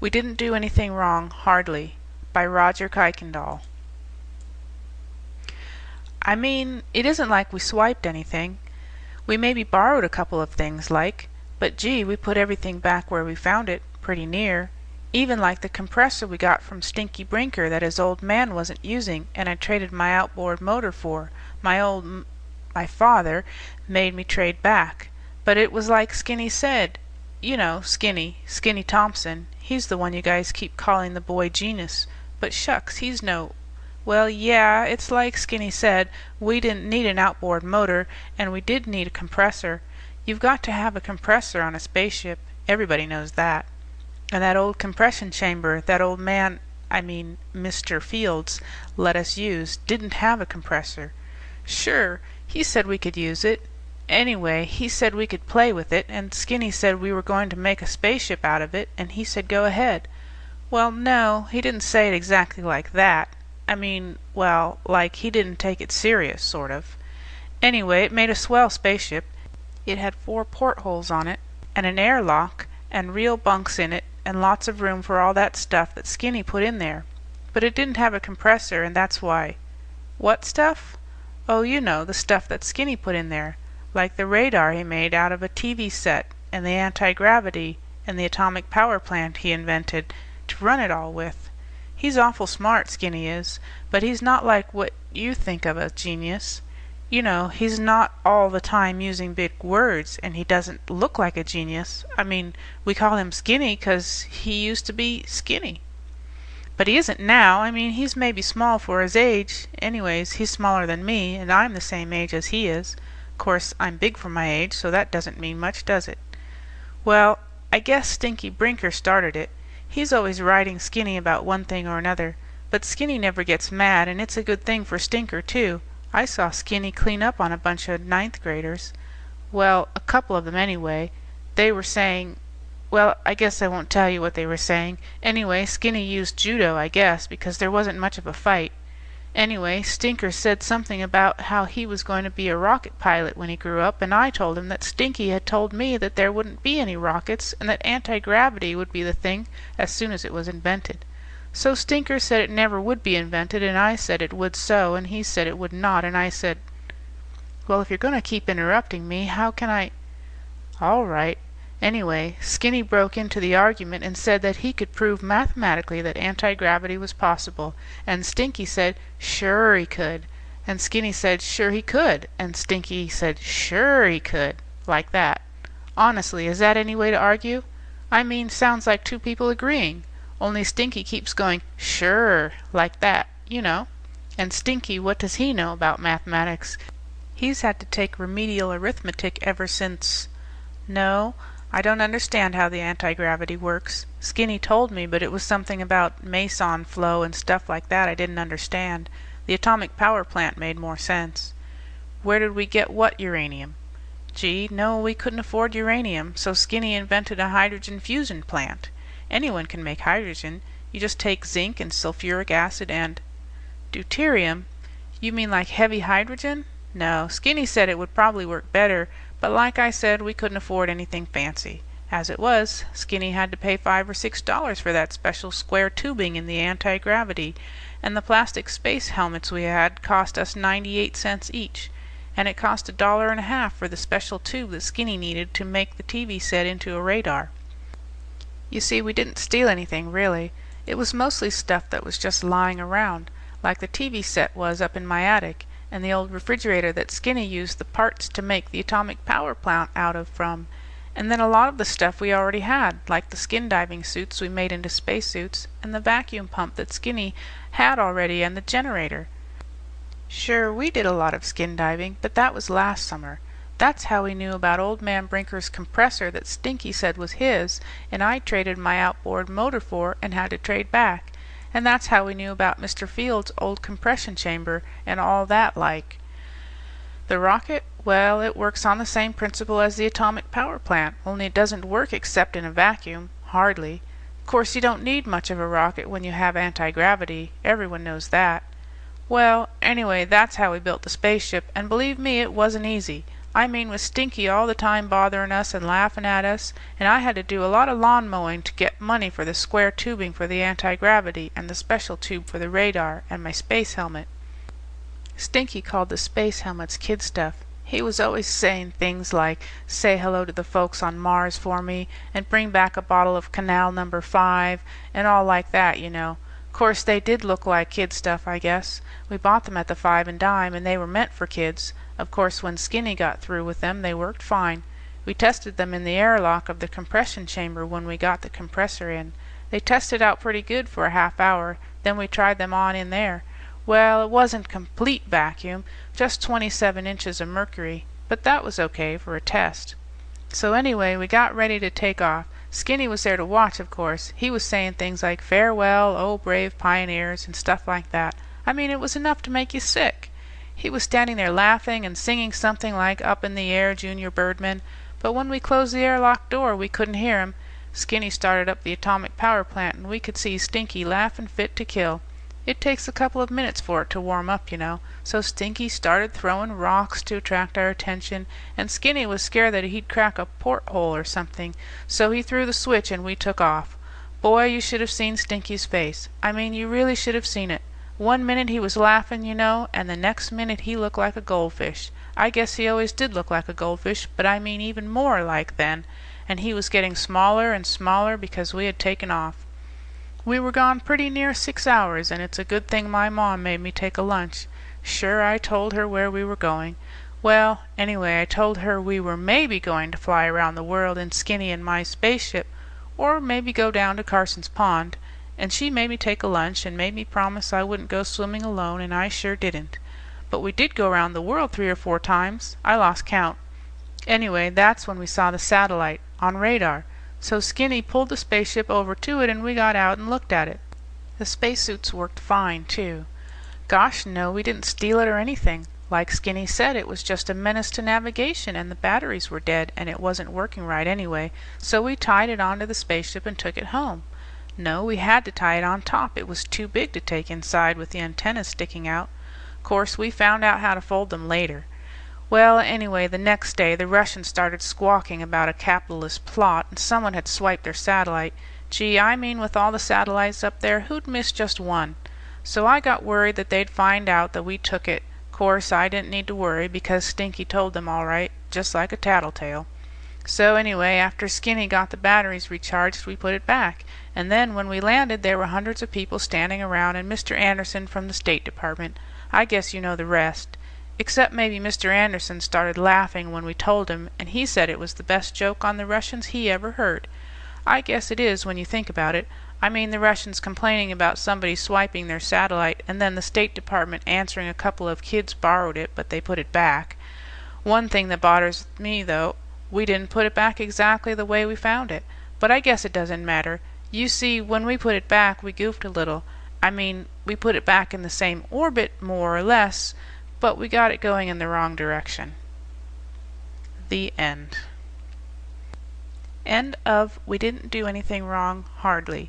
We Didn't Do Anything Wrong, Hardly, by Roger Kuykendall. I mean, it isn't like we swiped anything. We maybe borrowed a couple of things, like, but gee, we put everything back where we found it, pretty near. Even like the compressor we got from Stinky Brinker that his old man wasn't using and I traded my outboard motor for. My father made me trade back. But it was like Skinny said. You know, Skinny Thompson. He's the one you guys keep calling the boy genius. But shucks, he's no... Well, yeah, it's like Skinny said, we didn't need an outboard motor, and we did need a compressor. You've got to have a compressor on a spaceship. Everybody knows that. And that old compression chamber that old man, Mr. Fields, let us use, didn't have a compressor. Sure, he said we could use it. Anyway, he said we could play with it, and Skinny said we were going to make a spaceship out of it, and he said go ahead. Well, no, he didn't say it exactly like that. Like he didn't take it serious, sort of. Anyway, it made a swell spaceship. It had 4 portholes on it, and an airlock, and real bunks in it, and lots of room for all that stuff that Skinny put in there. But it didn't have a compressor, and that's why. What stuff? Oh, you know, the stuff that Skinny put in there. Like the radar he made out of a TV set, and the anti-gravity, and the atomic power plant he invented to run it all with. He's awful smart, Skinny is, but he's not like what you think of a genius. You know, he's not all the time using big words, and he doesn't look like a genius. We call him Skinny 'cause he used to be skinny. But he isn't now. He's maybe small for his age. Anyways, he's smaller than me, and I'm the same age as he is. Course, I'm big for my age, so that doesn't mean much, does it? Well, I guess Stinky Brinker started it. He's always writing Skinny about one thing or another, but Skinny never gets mad, and it's a good thing for Stinker, too. I saw Skinny clean up on a bunch of 9th graders. Well, a couple of them anyway. They were saying... Well, I guess I won't tell you what they were saying. Anyway, Skinny used judo, I guess, because there wasn't much of a fight. Anyway, Stinker said something about how he was going to be a rocket pilot when he grew up, and I told him that Stinky had told me that there wouldn't be any rockets, and that anti-gravity would be the thing as soon as it was invented. So Stinker said it never would be invented, and I said it would so, and he said it would not, and I said... Well, if you're going to keep interrupting me, how can I... All right. Anyway, Skinny broke into the argument and said that he could prove mathematically that anti-gravity was possible, and Stinky said sure he could, and Skinny said sure he could, and Stinky said sure he could, like that. Honestly, is that any way to argue? Sounds like 2 people agreeing, only Stinky keeps going sure, like that, you know. And Stinky, what does he know about mathematics? He's had to take remedial arithmetic ever since... No, I don't understand how the anti-gravity works. Skinny told me, but it was something about meson flow and stuff like that I didn't understand. The atomic power plant made more sense. Where did we get what uranium? Gee, no, we couldn't afford uranium, so Skinny invented a hydrogen fusion plant. Anyone can make hydrogen. You just take zinc and sulfuric acid and... Deuterium? You mean like heavy hydrogen? No, Skinny said it would probably work better, but like I said, we couldn't afford anything fancy. As it was, Skinny had to pay $5 or $6 for that special square tubing in the anti-gravity, and the plastic space helmets we had cost us 98 cents each, and it cost $1.50 for the special tube that Skinny needed to make the TV set into a radar. You see, we didn't steal anything, really. It was mostly stuff that was just lying around, like the TV set was up in my attic, and the old refrigerator that Skinny used the parts to make the atomic power plant out of from, and then a lot of the stuff we already had, like the skin diving suits we made into spacesuits, and the vacuum pump that Skinny had already, and the generator. Sure, we did a lot of skin diving, but that was last summer. That's how we knew about old man Brinker's compressor that Stinky said was his, and I traded my outboard motor for and had to trade back. And that's how we knew about Mr. Fields' old compression chamber and all that like. The rocket? Well, it works on the same principle as the atomic power plant, only it doesn't work except in a vacuum. Hardly. Of course, you don't need much of a rocket when you have anti-gravity. Everyone knows that. Well, anyway, that's how we built the spaceship, and believe me, it wasn't easy. I mean with Stinky all the time bothering us and laughing at us, and I had to do a lot of lawn mowing to get money for the square tubing for the anti-gravity and the special tube for the radar and my space helmet. Stinky called the space helmets kid stuff. He was always saying things like, say hello to the folks on Mars for me, and bring back a bottle of Canal number 5, and all like that, you know. Course they did look like kid stuff, I guess. We bought them at the 5 and dime, and they were meant for kids. Of course when Skinny got through with them they worked fine. We tested them in the airlock of the compression chamber when we got the compressor in. They tested out pretty good for a half hour, then we tried them on in there. Well, it wasn't complete vacuum, just 27 inches of mercury, but that was okay for a test. So anyway, we got ready to take off. Skinny was there to watch, of course. He was saying things like, farewell, oh brave pioneers, and stuff like that. I mean, it was enough to make you sick. He was standing there laughing and singing something like Up in the Air, Junior Birdman, but when we closed the airlock door, we couldn't hear him. Skinny started up the atomic power plant, and we could see Stinky laughing fit to kill. It takes a couple of minutes for it to warm up, you know, so Stinky started throwing rocks to attract our attention, and Skinny was scared that he'd crack a porthole or something, so he threw the switch and we took off. Boy, you should have seen Stinky's face. I mean, you really should have seen it. One minute he was laughing, you know, and the next minute he looked like a goldfish. I guess he always did look like a goldfish, but I mean even more like then, and he was getting smaller and smaller because we had taken off. We were gone pretty near 6 hours, and it's a good thing my mom made me take a lunch. Sure, I told her where we were going. Well, anyway, I told her we were maybe going to fly around the world in Skinny and my spaceship, or maybe go down to Carson's Pond, and she made me take a lunch and made me promise I wouldn't go swimming alone, and I sure didn't. But we did go around the world 3 or 4 times. I lost count. Anyway, that's when we saw the satellite, on radar. So Skinny pulled the spaceship over to it and we got out and looked at it. The spacesuits worked fine, too. Gosh, no, we didn't steal it or anything. Like Skinny said, it was just a menace to navigation and the batteries were dead and it wasn't working right anyway, so we tied it onto the spaceship and took it home. No, we had to tie it on top. It was too big to take inside with the antennas sticking out. Course, we found out how to fold them later. Well, anyway, the next day the Russians started squawking about a capitalist plot and someone had swiped their satellite. Gee, I mean with all the satellites up there, who'd miss just one? So I got worried that they'd find out that we took it. Course, I didn't need to worry because Stinky told them all right, just like a tattletale. So anyway, after Skinny got the batteries recharged, we put it back. And then when we landed, there were hundreds of people standing around and Mr. Anderson from the State Department. I guess you know the rest. Except maybe Mr. Anderson started laughing when we told him, and he said it was the best joke on the Russians he ever heard. I guess it is when you think about it. I mean the Russians complaining about somebody swiping their satellite, and then the State Department answering a couple of kids borrowed it, but they put it back. One thing that bothers me, though, we didn't put it back exactly the way we found it. But I guess it doesn't matter. You see, when we put it back, we goofed a little. I mean, we put it back in the same orbit, more or less, but we got it going in the wrong direction. The end. End of We Didn't Do Anything Wrong, Hardly.